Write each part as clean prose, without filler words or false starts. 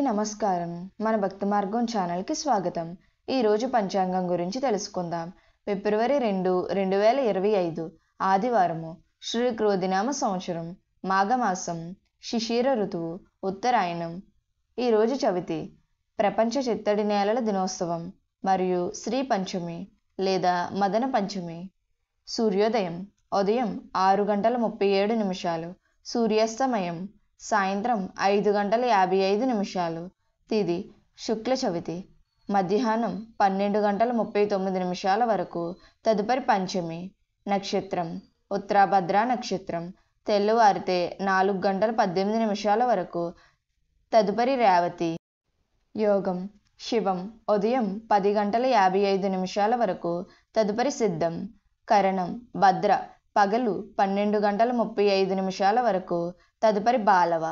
నమస్కారం. మన భక్తి మార్గం ఛానల్కి స్వాగతం. ఈరోజు పంచాంగం గురించి తెలుసుకుందాం. ఫిబ్రవరి 2, 2025 ఆదివారము. శ్రీ క్రోధినామ సంవత్సరం, మాఘమాసం, శిశిర ఋతువు, ఉత్తరాయణం. ఈరోజు చవితి, ప్రపంచ చిత్తడి నేలల దినోత్సవం మరియు శ్రీ పంచమి లేదా మదన పంచమి. సూర్యోదయం ఉదయం 6:37, సూర్యాస్తమయం సాయంత్రం 5:55. తిథి శుక్ల చవితి, మధ్యాహ్నం 12:39 వరకు. తదుపరి పంచమి. నక్షత్రం ఉత్తరాభద్ర నక్షత్రం, తెల్లవారితే 4:18 వరకు. తదుపరి రేవతి. యోగం శివం ఉదయం 10:55 వరకు. తదుపరి సిద్ధం. కరణం భద్ర పగలు 12:35 వరకు. తదుపరి బాలవ.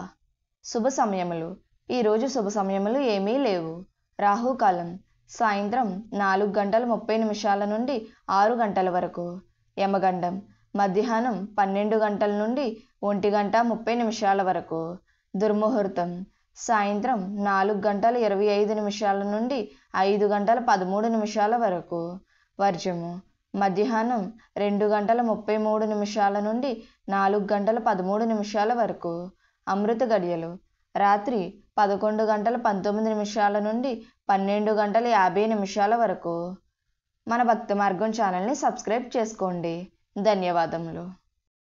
శుభ సమయములు. ఈరోజు శుభ సమయములు ఏమీ లేవు. రాహుకాలం సాయంత్రం 4:30 నుండి 6 గంటల వరకు. యమగండం మధ్యాహ్నం 12 గంటల నుండి 1:30 వరకు. దుర్ముహూర్తం సాయంత్రం 4:25 నుండి 5:13 వరకు. వర్జము మధ్యాహ్నం 2:33 నుండి 4:13 వరకు. అమృత గడియలు రాత్రి 11:19 నుండి 12:50 వరకు. మన భక్తి మార్గం ఛానల్ని సబ్స్క్రైబ్ చేసుకోండి. ధన్యవాదములు.